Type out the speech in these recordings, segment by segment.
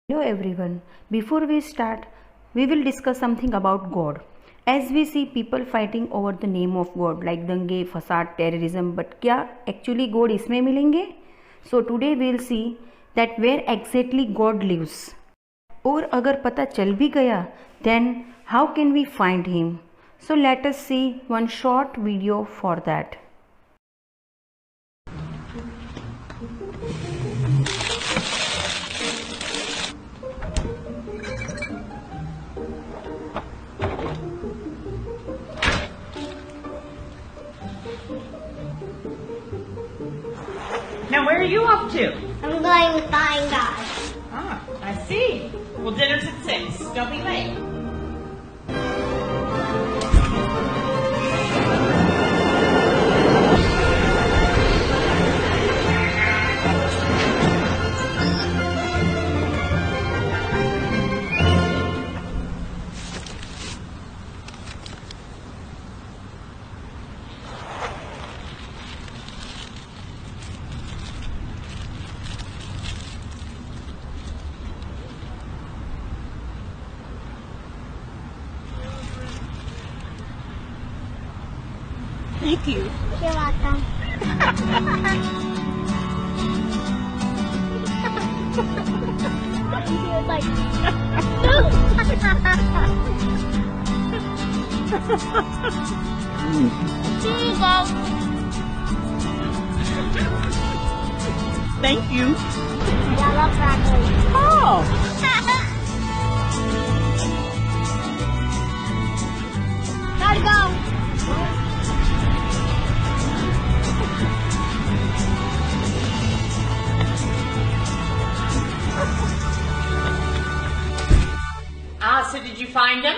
Hello everyone. Before we start, we will discuss something about God. As we see people fighting over the name of God like दंगे, फसाद, terrorism, but क्या actually God इसमें मिलेंगे? So today we will see that where exactly God lives. और अगर पता चल भी गया, then how can we find him? So let us see one short video for that. Now, where are you off to? I'm going to find God. Ah, I see. Well, dinner's at 6. Don't be late. Thank you. You're welcome. He was like, no! Here you go. Thank you. I love broccoli. Oh. Gotta go. So did you find him?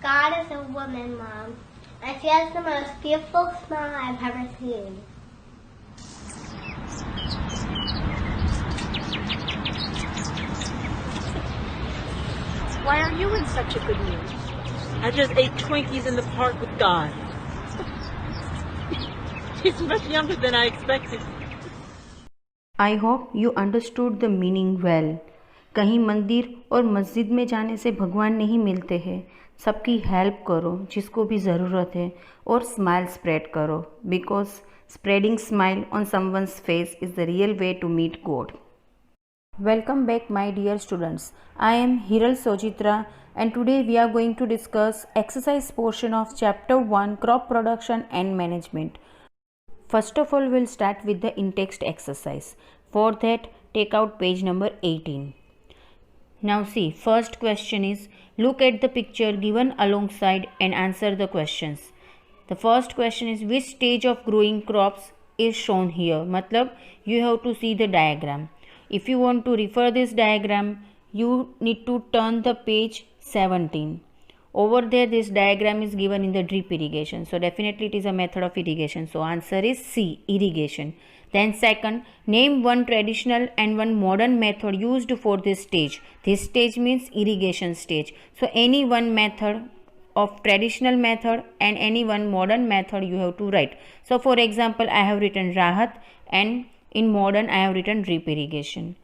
God is a woman, Mom. And she has the most beautiful smile I've ever seen. Why are you in such a good mood? I just ate Twinkies in the park with God. He's much younger than I expected. I hope you understood the meaning well. कहीं मंदिर और मस्जिद में जाने से भगवान नहीं मिलते हैं. सबकी हेल्प करो जिसको भी ज़रूरत है और स्माइल स्प्रेड करो because spreading smile on someone's face is the real way to meet God. Welcome back my dear students. I am Hiral Sojitra and today we are going to discuss exercise portion of chapter 1 crop production and management. First of all we'll start with the in-text exercise. For that take out page number 18. Now see, first question is look at the picture given alongside and answer the questions. The first question is which stage of growing crops is shown here? मतलब you have to see the diagram. If you want to refer this diagram, you need to turn the page 17. Over there this diagram is given in the drip irrigation. So definitely it is a method of irrigation. So answer is C, irrigation. Then second, name one traditional and one modern method used for this stage. This stage means irrigation stage. So any one method of traditional method and any one modern method you have to write. So for example, I have written Rahat and in modern I have written drip irrigation.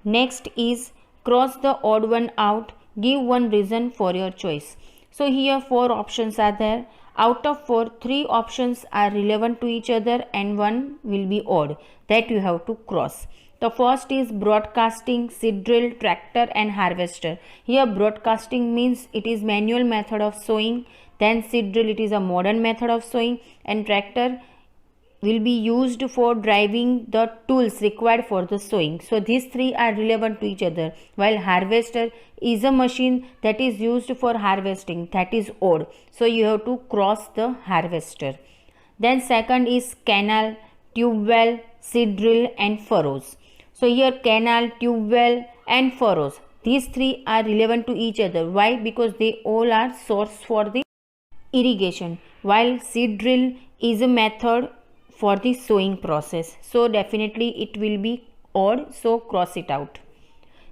Next is cross the odd one out. Give one reason for your choice. So here 4 options are there. Out of 4, 3 options are relevant to each other and one will be odd that you have to cross. The first is broadcasting, seed drill, tractor and harvester. Here broadcasting means it is manual method of sowing. Then seed drill, it is a modern method of sowing, and tractor will be used for driving the tools required for the sowing. So these 3 are relevant to each other, while harvester is a machine that is used for harvesting, that is odd. So you have to cross the harvester. Then second is canal, tube well, seed drill and furrows. So here canal, tube well and furrows, these 3 are relevant to each other. Why? Because they all are source for the irrigation, while seed drill is a method for the sowing process. So definitely it will be odd, so cross it out.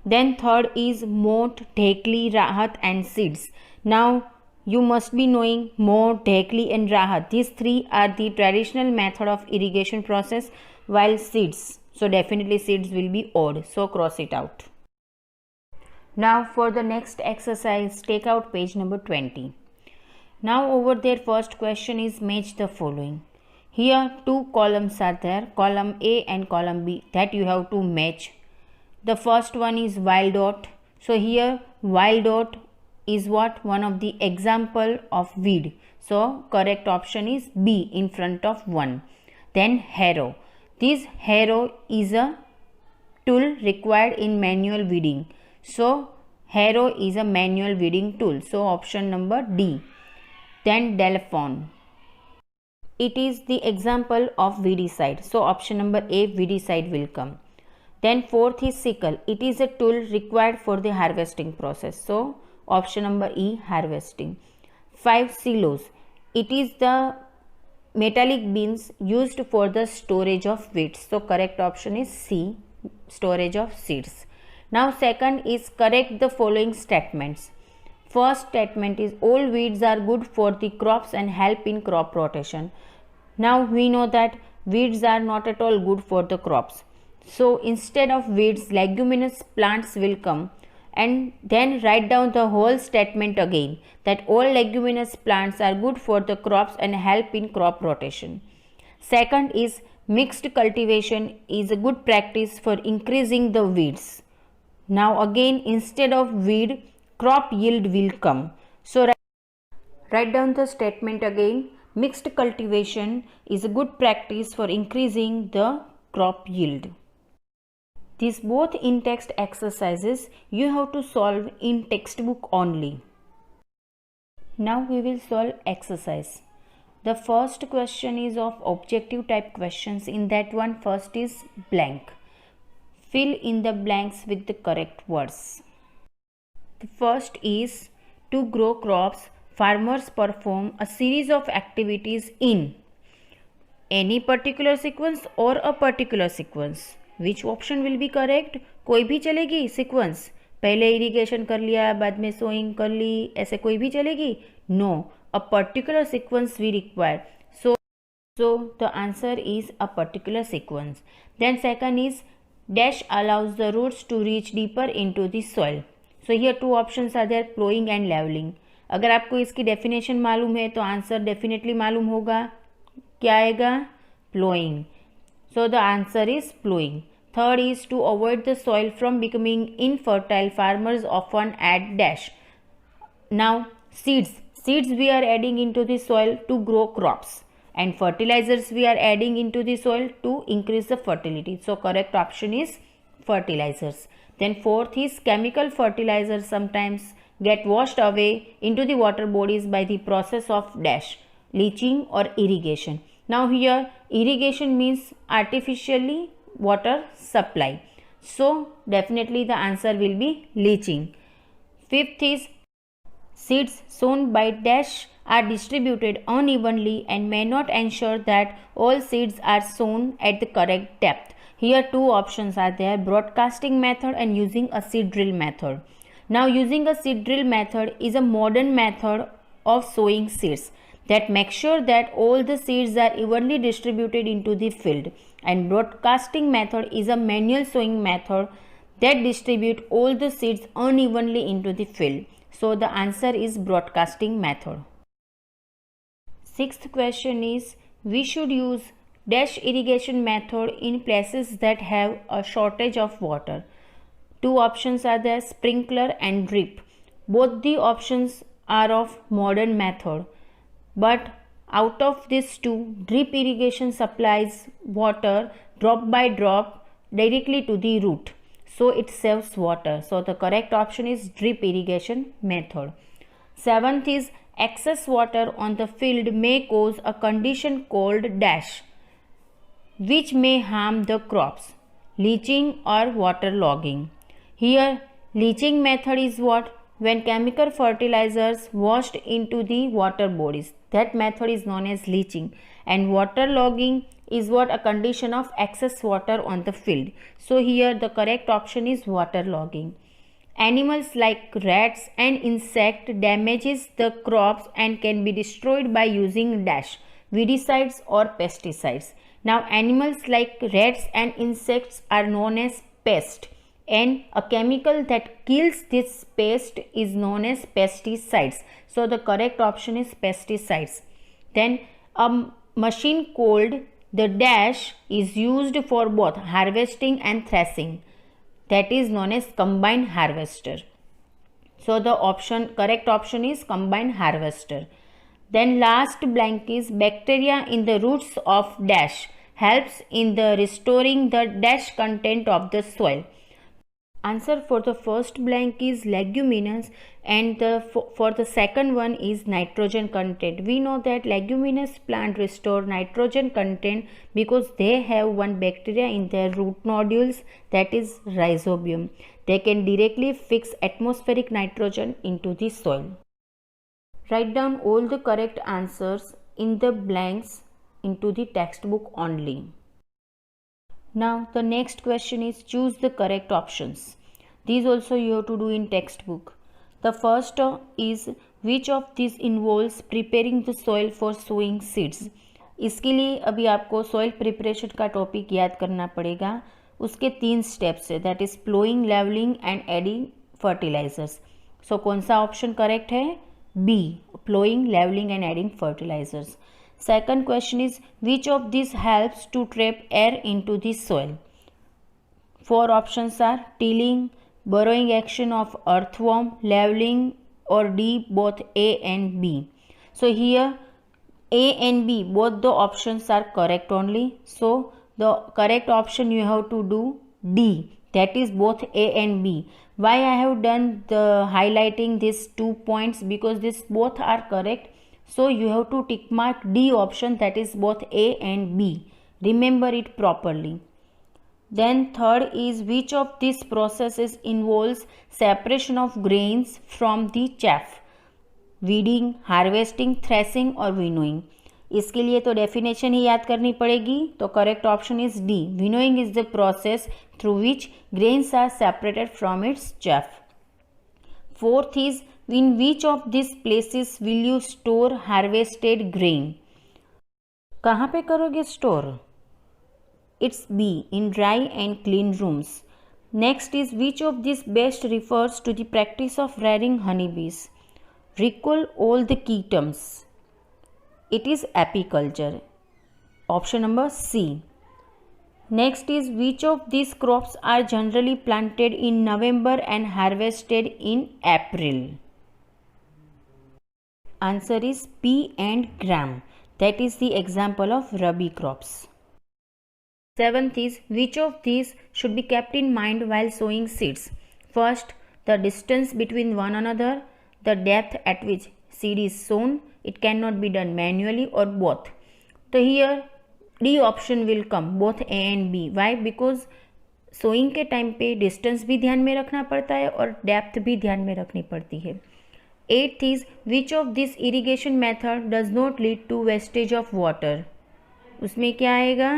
Then third is moat, dhekli, rahat and seeds. Now you must be knowing moat, dhekli and rahat. These 3 are the traditional method of irrigation process, while seeds. So definitely seeds will be odd. So cross it out. Now for the next exercise, take out page number 20. Now over there, first question is match the following. Here two columns are there, column A and column B, that you have to match. The first one is wild oat. So here wild oat is what? One of the example of weed. So correct option is B in front of 1. Then harrow. This harrow is a tool required in manual weeding. So harrow is a manual weeding tool. So option number D. Then telephone. It is the example of weedicide. So option number A, weedicide will come. Then fourth is sickle. It is a tool required for the harvesting process. So option number E, harvesting. 5 silos. It is the metallic bins used for the storage of wheat. So correct option is C, storage of seeds. Now second is correct the following statements. First statement is all weeds are good for the crops and help in crop rotation. Now we know that weeds are not at all good for the crops. So instead of weeds, leguminous plants will come, and then write down the whole statement again, that all leguminous plants are good for the crops and help in crop rotation. Second is mixed cultivation is a good practice for increasing the weeds. Now again, instead of weed, crop yield will come. So write down the statement again. Mixed cultivation is a good practice for increasing the crop yield. These both in-text exercises you have to solve in textbook only. Now we will solve exercise. The first question is of objective type questions. In that one, first is blank. Fill in the blanks with the correct words. The first is to grow crops, farmers perform a series of activities in any particular sequence or a particular sequence. Which option will be correct? कोई भी चलेगी sequence. पहले irrigation कर लिया, बाद में sowing कर ली, ऐसे कोई भी चलेगी? No, a particular sequence we require. So the answer is a particular sequence. Then second is dash allows the roots to reach deeper into the soil. So here two options are there, plowing and leveling. अगर आपको इसकी definition मालूम है तो answer definitely मालूम होगा. क्या आएगा? Plowing. So the answer is plowing. Third is to avoid the soil from becoming infertile, farmers often add dash. Now seeds. Seeds we are adding into the soil to grow crops, and fertilizers we are adding into the soil to increase the fertility. So correct option is fertilizers. Then fourth is chemical fertilizers sometimes get washed away into the water bodies by the process of dash, leaching or irrigation. Now here irrigation means artificially water supply. So definitely the answer will be leaching. Fifth is seeds sown by dash are distributed unevenly and may not ensure that all seeds are sown at the correct depth. Here two options are there, broadcasting method and using a seed drill method. Now using a seed drill method is a modern method of sowing seeds that makes sure that all the seeds are evenly distributed into the field, and broadcasting method is a manual sowing method that distribute all the seeds unevenly into the field. So the answer is broadcasting method. Sixth question is we should use dash irrigation method in places that have a shortage of water. Two options are there, sprinkler and drip. Both the options are of modern method, but out of these two, drip irrigation supplies water drop by drop directly to the root, so it saves water. So the correct option is drip irrigation method. Seventh is excess water on the field may cause a condition called dash, which may harm the crops, leaching or waterlogging. Here leaching method is what? When chemical fertilizers washed into the water bodies. That method is known as leaching. And waterlogging is what? A condition of excess water on the field. So here the correct option is waterlogging. Animals like rats and insect damages the crops and can be destroyed by using dash, weedicides or pesticides. Now animals like rats and insects are known as pests, and a chemical that kills this pest is known as pesticides. So the correct option is pesticides. Then a machine called the dash is used for both harvesting and threshing. That is known as combined harvester. So the correct option is combined harvester. Then last blank is bacteria in the roots of dash helps in the restoring the dash content of the soil. Answer for the first blank is leguminous, and for the second one is nitrogen content. We know that leguminous plant restore nitrogen content because they have one bacteria in their root nodules, that is rhizobium. They can directly fix atmospheric nitrogen into the soil. Write down all the correct answers in the blanks into the textbook only. Now the next question is choose the correct options. These also you have to do in textbook. The first is which of these involves preparing the soil for sowing seeds. इसके लिए अभी आपको soil preparation का topic याद करना पड़ेगा. उसके 3 steps है, that is ploughing, levelling and adding fertilisers. So कौन सा ऑप्शन करेक्ट है? B, ploughing, levelling and adding fertilisers. Second question is which of these helps to trap air into the soil? 4 options are tilling, burrowing action of earthworm, leveling, or D, both A and B. So here A and B, both the options are correct only. So the correct option you have to do D, that is both A and B. Why I have done the highlighting these 2 points? Because this both are correct. So you have to tick mark D option, that is both A and B. Remember it properly. Then third is which of these processes involves separation of grains from the chaff? Weeding, harvesting, threshing और winnowing. इसके लिए तो definition ही याद करनी पड़ेगी. तो correct option is D. Winnowing is the process through which grains are separated from its chaff. Fourth is in which of these places will you store harvested grain? कहाँ पे करोगे store? It's B, in dry and clean rooms. Next is which of these best refers to the practice of rearing honeybees? Recall all the key terms. It is apiculture. Option number C. Next is which of these crops are generally planted in November and harvested in April? Answer is P and gram. That is the example of rabi crops. Seventh is which of these should be kept in mind while sowing seeds? First, the distance between one another, the depth at which seed is sown. It cannot be done manually or both. So here D option will come, both A and B. Why? Because sowing के time पे distance भी ध्यान में रखना पड़ता है और depth भी ध्यान में रखनी पड़ती है. Eighth is which of this irrigation method does not lead to wastage of water? उसमें क्या आएगा?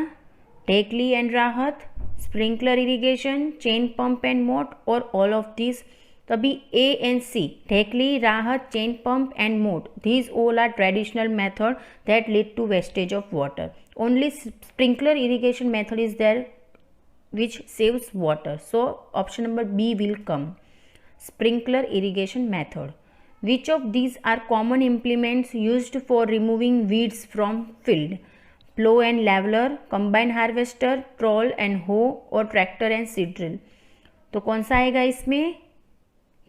टेकली एंड राहत, sprinkler irrigation, chain pump and मोट और ऑल ऑफ दिस. तभी A and C, टेकली, राहत, चेन पंप एंड मोट, these all are traditional method that lead to wastage of water. Only sprinkler irrigation method is there which saves water. So option number B will come, sprinkler irrigation method. Which of these are common implements used for removing weeds from field? Plow and leveler, combine harvester, troll and hoe और tractor and seed drill. तो कौन सा आएगा इसमें?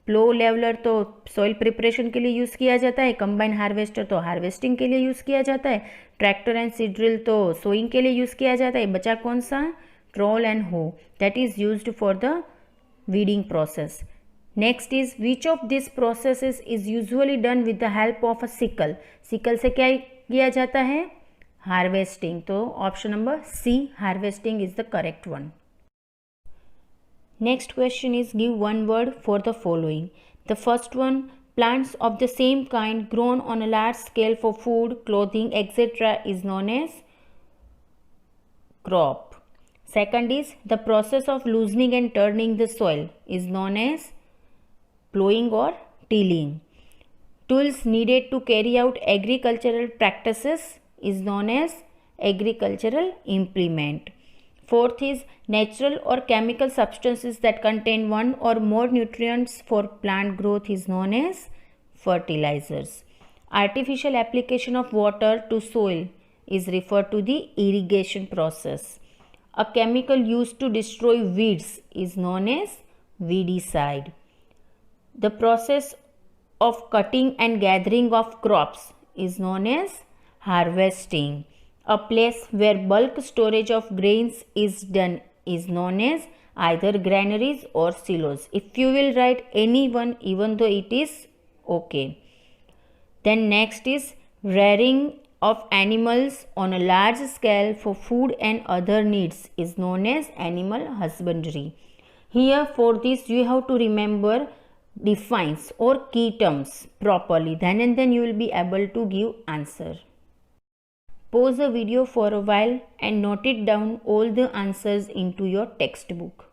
प्लो leveller तो soil preparation के लिए use किया जाता है, कंबाइन हार्वेस्टर तो हार्वेस्टिंग के लिए यूज़ किया जाता है, ट्रैक्टर एंड सीड ड्रिल तो सोइंग के लिए यूज़ किया जाता है. बचा कौन सा? Trowel and hoe, that is used for the weeding process. Next is which of this processes is usually done with the help of a sickle? Sickle से क्या किया जाता है? हार्वेस्टिंग. तो option number C, harvesting is the correct one. Next question is give one word for the following. The first one, plants of the same kind grown on a large scale for food, clothing, etc. is known as crop. Second is the process of loosening and turning the soil is known as plowing or tilling. Tools needed to carry out agricultural practices is known as agricultural implement. Fourth is natural or chemical substances that contain one or more nutrients for plant growth is known as fertilizers. Artificial application of water to soil is referred to the irrigation process. A chemical used to destroy weeds is known as weedicide. The process of cutting and gathering of crops is known as harvesting. A place where bulk storage of grains is done is known as either granaries or silos. If you will write any one, even though it is okay. Then next is rearing of animals on a large scale for food and other needs is known as animal husbandry. Here for this you have to remember defines or key terms properly. Then and then you will be able to give answer. Pause the video for a while and note it down all the answers into your textbook.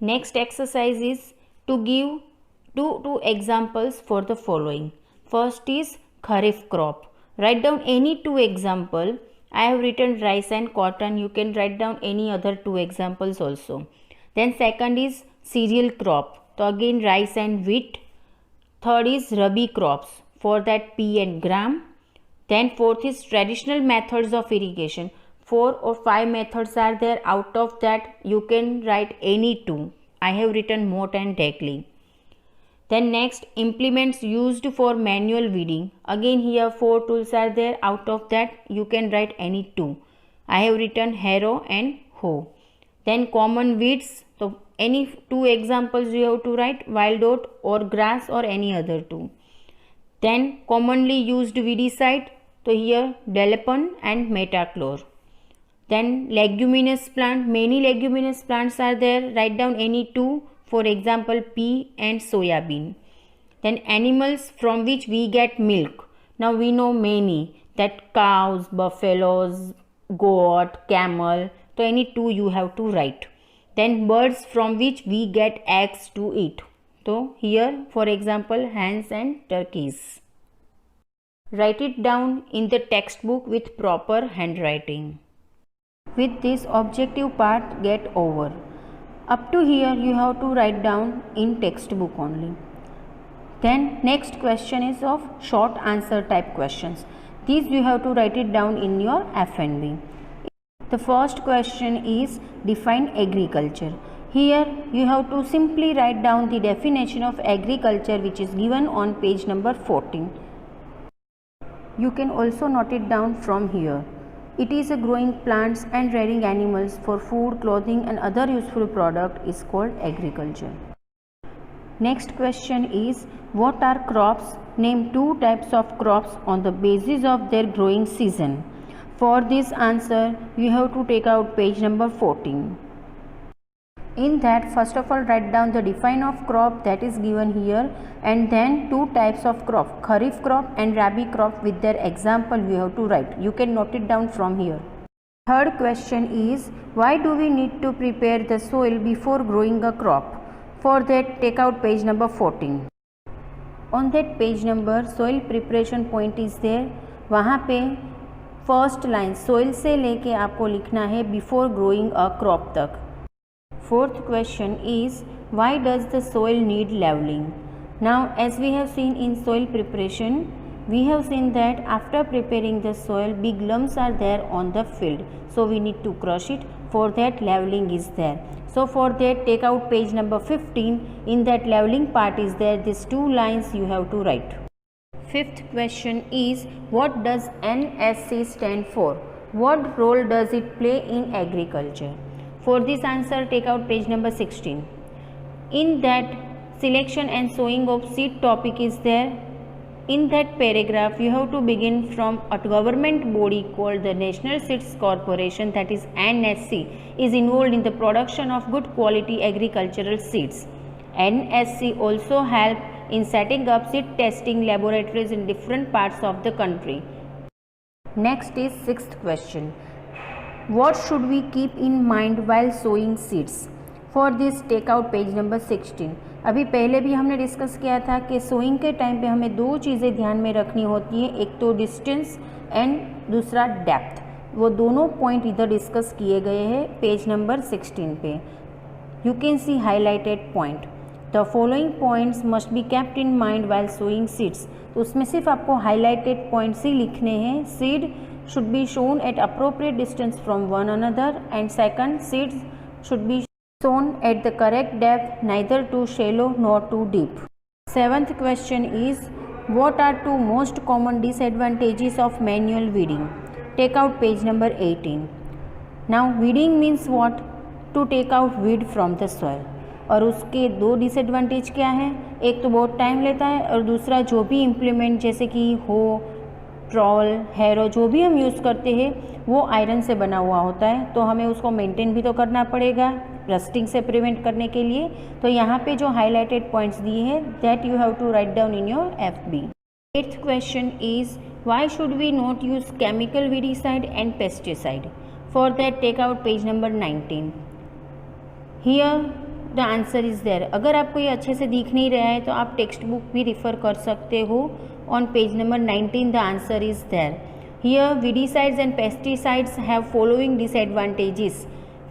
Next exercise is to give two examples for the following. First is Kharif crop. Write down any two example. I have written rice and cotton. You can write down any other two examples also. Then second is cereal crop. So again rice and wheat. Third is Rabi crops. For that pea and gram. Then fourth is traditional methods of irrigation. 4 or 5 methods are there. Out of that you can write any two. I have written motte and dagley. Then next implements used for manual weeding. Again here 4 tools are there. Out of that you can write any two. I have written harrow and hoe. Then common weeds. So any two examples you have to write, wild oat or grass or any other two. Then commonly used weedicide. So here Delapan and Metachlor. Then leguminous plant. Many leguminous plants are there. Write down any two. For example pea and soybean. Then animals from which we get milk. Now we know many, that cows, buffaloes, goat, camel. So any two you have to write. Then birds from which we get eggs to eat. So here for example hens and turkeys. Write it down in the textbook with proper handwriting. With this objective part get over. Up to here you have to write down in textbook only. Then next question is of short answer type questions. These you have to write it down in your FNB. The first question is define agriculture. Here you have to simply write down the definition of agriculture which is given on page number 14. You can also note it down from here. It is a growing plants and rearing animals for food, clothing and other useful product is called agriculture. Next question is what are crops? Name two types of crops on the basis of their growing season. For this answer you have to take out page number 14. In that first of all write down the define of crop that is given here and then two types of crop, Kharif crop and Rabi crop with their example you have to write. You can note it down from here. Third question is why do we need to prepare the soil before growing a crop? For that take out page number 14. On that page number soil preparation point is there. वहाँ पे first line soil से लेके आपको लिखना है before growing a crop तक. Fourth question is why does the soil need leveling? Now as we have seen in soil preparation, we have seen that after preparing the soil big lumps are there on the field. So we need to crush it. For that leveling is there. So for that take out page number 15. In that leveling part is there these two lines you have to write. Fifth question is what does NSC stand for? What role does it play in agriculture? For this answer take out page number 16. In that selection and sowing of seed topic is there. In that paragraph you have to begin from a government body called the National Seeds Corporation, that is NSC, is involved in the production of good quality agricultural seeds. NSC also help in setting up seed testing laboratories in different parts of the country. Next is sixth question. What should we keep in mind while sowing seeds? For this take out page number 16। अभी पहले भी हमने discuss किया था कि sowing के time पे हमें दो चीज़ें ध्यान में रखनी होती हैं, एक तो डिस्टेंस एंड दूसरा डेप्थ। वो दोनों पॉइंट इधर डिस्कस किए गए हैं पेज नंबर 16 पे। You can see highlighted point. The following points must be kept in mind while sowing seeds. तो उसमें सिर्फ आपको हाईलाइटेड पॉइंट्स ही लिखने हैं। Seed should be shown at appropriate distance from one another and second seeds should be shown at the correct depth, neither too shallow nor too deep. Seventh question is, what are two most common disadvantages of manual weeding? Take out page number 18. Now weeding means what? To take out weed from the soil. और उसके दो disadvantage क्या है? एक तो बहुत time लेता है और दूसरा जो भी इम्प्लीमेंट जैसे कि हो, ट्रॉल, हैरो जो भी हम यूज़ करते हैं वो आयरन से बना हुआ होता है, तो हमें उसको मेंटेन भी तो करना पड़ेगा रस्टिंग से प्रिवेंट करने के लिए। तो यहाँ पे जो हाईलाइटेड पॉइंट्स दिए हैं that you have to write down in your FB। 8th question is, why should we not use chemical weedicide and pesticide? For that take out page number 19। Here the answer is there. अगर आपको ये अच्छे से दिख नहीं रहा है तो आप टेक्स्ट बुक भी रिफ़र कर सकते हो। On page number 19 the answer is there. Here weedicides and pesticides have following disadvantages.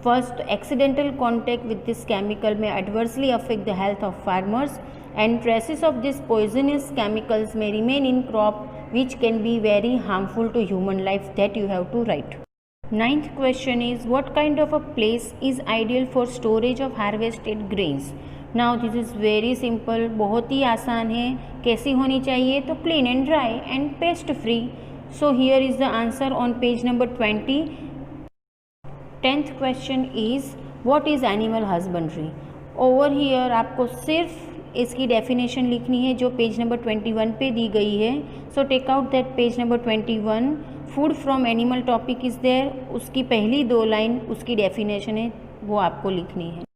First, accidental contact with this chemical may adversely affect the health of farmers, and traces of these poisonous chemicals may remain in crop, which can be very harmful to human life. That you have to write. 9th question is, what kind of a place is ideal for storage of harvested grains? Now this is very simple, बहुत ही आसान है। कैसी होनी चाहिए? तो clean and dry and pest free. So here is the answer on page number 20. 10th question is, what is animal husbandry? Over here आपको सिर्फ इसकी डेफिनेशन लिखनी है जो पेज नंबर 21 पे दी गई है। So take out that page number 21. Food from animal topic is there. उसकी पहली दो लाइन उसकी डेफिनेशन है, वो आपको लिखनी है।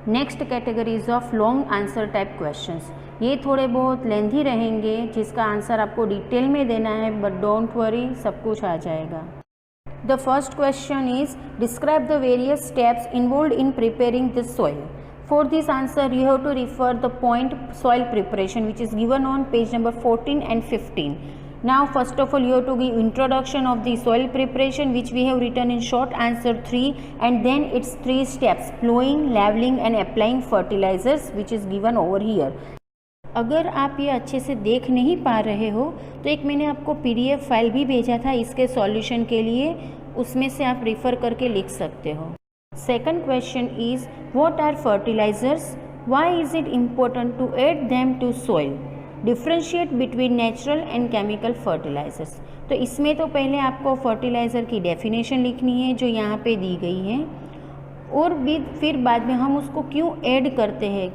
Next categories of long answer type questions. ये थोड़े बहुत लेंथी रहेंगे जिसका आंसर आपको डिटेल में देना है, बट डोंट वरी, सब कुछ आ जाएगा। The first question is, describe the various steps involve in preparing the soil. For this answer you have to refer the point soil preparation which is given on page number 14 and 15. Now first of all you have to give introduction of the soil preparation which we have written in short answer 3, and then its 3 steps: plowing, leveling and applying fertilizers which is given over here. अगर आप ये अच्छे से देख नहीं पा रहे हो तो एक मैंने आपको PDF फाइल भी भेजा था इसके सॉल्यूशन के लिए, उसमें से आप रिफ़र करके लिख सकते हो। Second question is, what are fertilisers? Why is it important to add them to soil? Differentiate between natural and chemical fertilisers. तो इसमें तो पहले आपको फर्टिलाइज़र की डेफिनेशन लिखनी है जो यहाँ पे दी गई है, और भी फिर बाद में हम उसको क्यों ऐड करते हैं,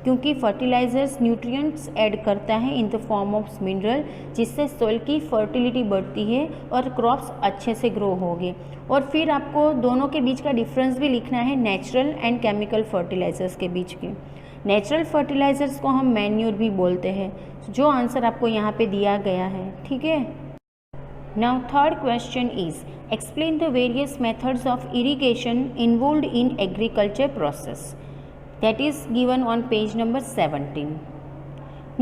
क्योंकि फर्टिलाइजर्स न्यूट्रिएंट्स ऐड करता है in the form of mineral, जिससे सॉइल की फर्टिलिटी बढ़ती है और क्रॉप्स अच्छे से ग्रो होंगे। और फिर आपको दोनों के बीच का डिफरेंस भी लिखना है, नेचुरल एंड केमिकल फर्टिलाइजर्स के बीच की। नेचुरल फर्टिलाइजर्स को हम मैन्योर भी बोलते हैं, जो आंसर आपको यहाँ पे दिया गया है, ठीक है। Now third question is, explain the various methods of irrigation involved in agriculture process. That is given on page number 17.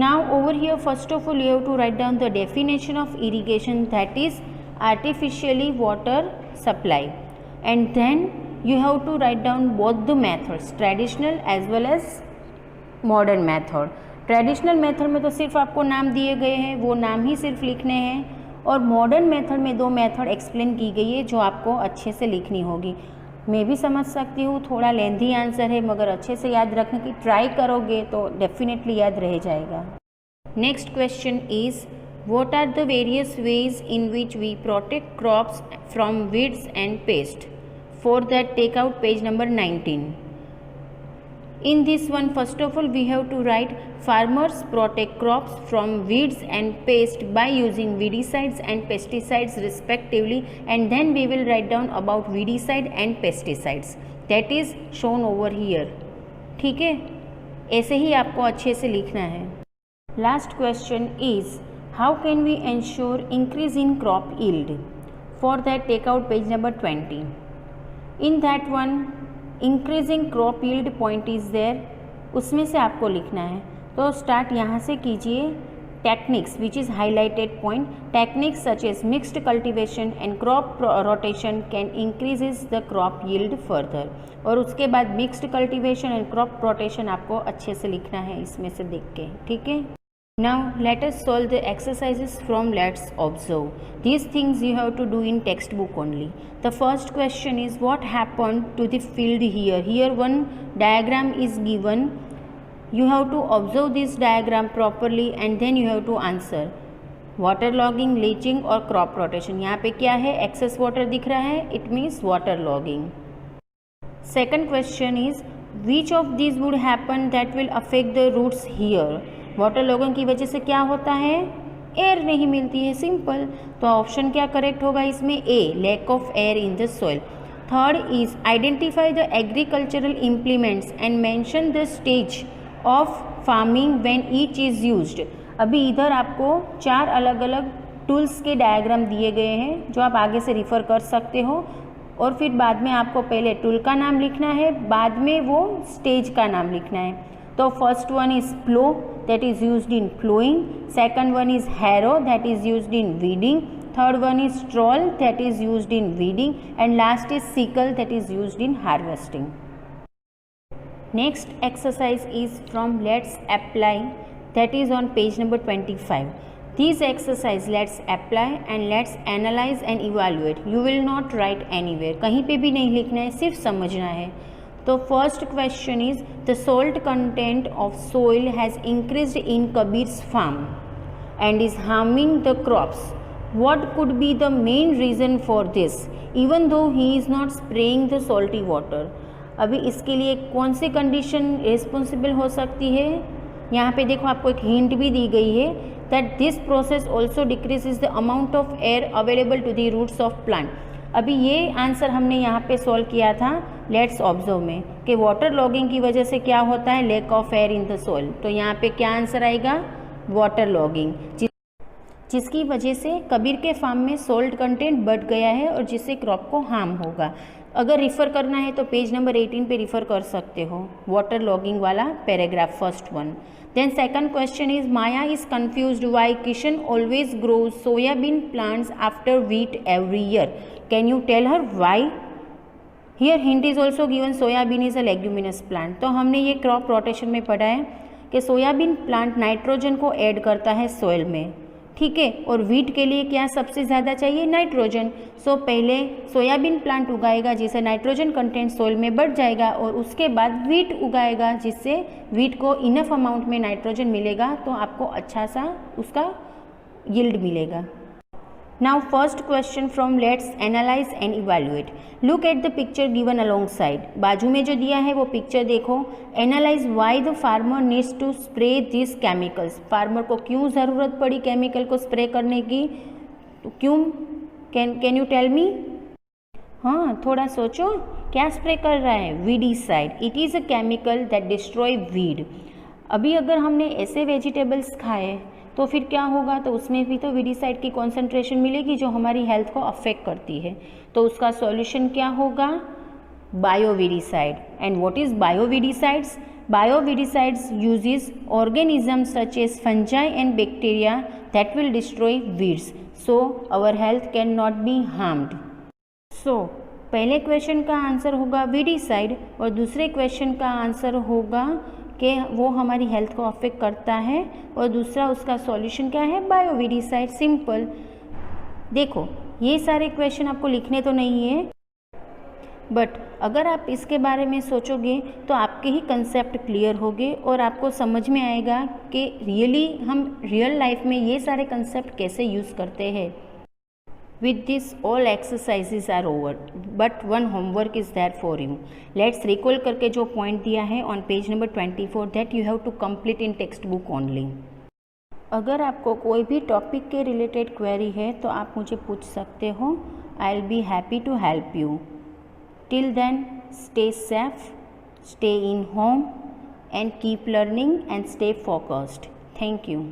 Now over here first of all you have to write down the definition of irrigation, that is artificially water supply, and then you have to write down both the methods, traditional as well as modern method. Traditional method में तो सिर्फ आपको नाम दिए गए हैं, वो नाम ही सिर्फ लिखने हैं, और मॉडर्न मेथड में 2 मेथड एक्सप्लेन की गई है जो आपको अच्छे से लिखनी होगी। मैं भी समझ सकती हूँ थोड़ा लेंथी आंसर है, मगर अच्छे से याद रखने की ट्राई करोगे तो डेफिनेटली याद रह जाएगा। Next question is, what are the various ways in which we protect crops from weeds and pest? For that take out page number 19. In this one, first of all we have to write, farmers protect crops from weeds and pest by using weedicides and pesticides respectively, and then we will write down about weedicide and pesticides, that is shown over here. ठीक है, ऐसे ही आपको अच्छे से लिखना है। Last question is, how can we ensure increase in crop yield? For that take out page number 20. In that one increasing crop yield point is there, उसमें से आपको लिखना है। तो स्टार्ट यहाँ से कीजिए। Techniques which is highlighted point, techniques such as mixed cultivation and crop rotation can increases the crop yield further. और उसके बाद mixed cultivation and crop rotation आपको अच्छे से लिखना है इसमें से देख के, ठीक है। Now let us solve the exercises from Let's Observe. These things you have to do in textbook only. The first question is what happened to the field here? Here one diagram is given. You have to observe this diagram properly and then you have to answer. Water logging, leaching और crop rotation. यहाँ पे क्या है? Excess water दिख रहा है. It means water logging. Second question is which of these would happen that will affect the roots here? Water logging की वजह से क्या होता है? एयर नहीं मिलती है, सिंपल। तो ऑप्शन क्या करेक्ट होगा इसमें? A, lack of air in the soil. Third is identify the agricultural implements and mention the stage of farming when each is used. अभी इधर आपको 4 अलग अलग टूल्स के डायग्राम दिए गए हैं जो आप आगे से रिफ़र कर सकते हो, और फिर बाद में आपको पहले टूल का नाम लिखना है, बाद में वो स्टेज का नाम लिखना है। तो first one is plough, that is used in plowing. Second one is harrow, that is used in weeding. Third one is trawl, that is used in weeding. And last is sickle, that is used in harvesting. Next exercise is from Let's Apply, that is on page number 25. These exercise let's apply and let's analyze and evaluate. You will not write anywhere, कहीं पे भी नहीं लिखना है, सिर्फ समझना है। तो first question is the salt content of soil has increased in Kabir's farm and is harming the crops. What could be the main reason for this even though he is not spraying the salty water. अभी इसके लिए कौन सी condition responsible हो सकती है? यहाँ पे देखो आपको एक हिंट भी दी गई है that this process also decreases the amount of air available to the roots of plant. अभी ये आंसर हमने यहाँ पे सॉल्व किया था लेट्स ऑब्जर्व में कि वाटर लॉगिंग की वजह से क्या होता है? Lack of air in the soil. तो यहाँ पे क्या आंसर आएगा? वाटर लॉगिंग, जिसकी वजह से कबीर के फार्म में सॉल्ट कंटेंट बढ़ गया है और जिससे क्रॉप को हार्म होगा। अगर रिफ़र करना है तो पेज नंबर 18 पे रिफ़र कर सकते हो, वाटर लॉगिंग वाला paragraph first one. Then second question is Maya is confused why Kishan always grows soybean plants after wheat every year. Can you tell her why? Here hint is also given, soybean is a leguminous plant. तो हमने ये crop rotation में पढ़ा है कि soybean plant nitrogen को add करता है सॉइल में, ठीक है, और वीट के लिए क्या सबसे ज़्यादा चाहिए? नाइट्रोजन। सो पहले सोयाबीन प्लांट उगाएगा जिससे नाइट्रोजन कंटेंट सॉइल में बढ़ जाएगा और उसके बाद वीट उगाएगा जिससे वीट को इनफ अमाउंट में नाइट्रोजन मिलेगा, तो आपको अच्छा सा उसका यील्ड मिलेगा। Now first question from let's analyze and evaluate. Look at the picture given alongside. बाजू में जो दिया है वो पिक्चर देखो। Analyze why the farmer needs to spray these chemicals. Farmer को क्यों ज़रूरत पड़ी केमिकल को स्प्रे करने की? तो क्यों? Can you tell me? हाँ, थोड़ा सोचो, क्या स्प्रे कर रहा है? Weedicide. It is a chemical that destroy weed. अभी अगर हमने ऐसे वेजिटेबल्स खाए तो फिर क्या होगा? तो उसमें भी तो वीडीसाइड की कॉन्सेंट्रेशन मिलेगी जो हमारी हेल्थ को अफेक्ट करती है। तो उसका सॉल्यूशन क्या होगा? Bioweedicide. And what is bioweedicides? Bioweedicides uses organisms such as fungi and bacteria that will destroy weeds, so our health can not be harmed. So पहले क्वेश्चन का आंसर होगा वीडीसाइड और दूसरे क्वेश्चन का आंसर होगा कि वो हमारी हेल्थ को अफेक्ट करता है, और दूसरा उसका सॉल्यूशन क्या है? बायोवीडिसाइड। सिंपल। देखो ये सारे क्वेश्चन आपको लिखने तो नहीं है, बट अगर आप इसके बारे में सोचोगे तो आपके ही कंसेप्ट क्लियर होंगे और आपको समझ में आएगा कि रियली हम रियल लाइफ में ये सारे कंसेप्ट कैसे यूज़ करते हैं। With this all exercises are over, but one homework is there for you. Let's recall करके जो point दिया है on page number 24 that you have to complete in textbook only. अगर आपको कोई भी टॉपिक के रिलेटेड क्वेरी है तो आप मुझे पूछ सकते हो। I'll be happy to help you. Till then, stay safe, stay in home and keep learning and stay focused. Thank you.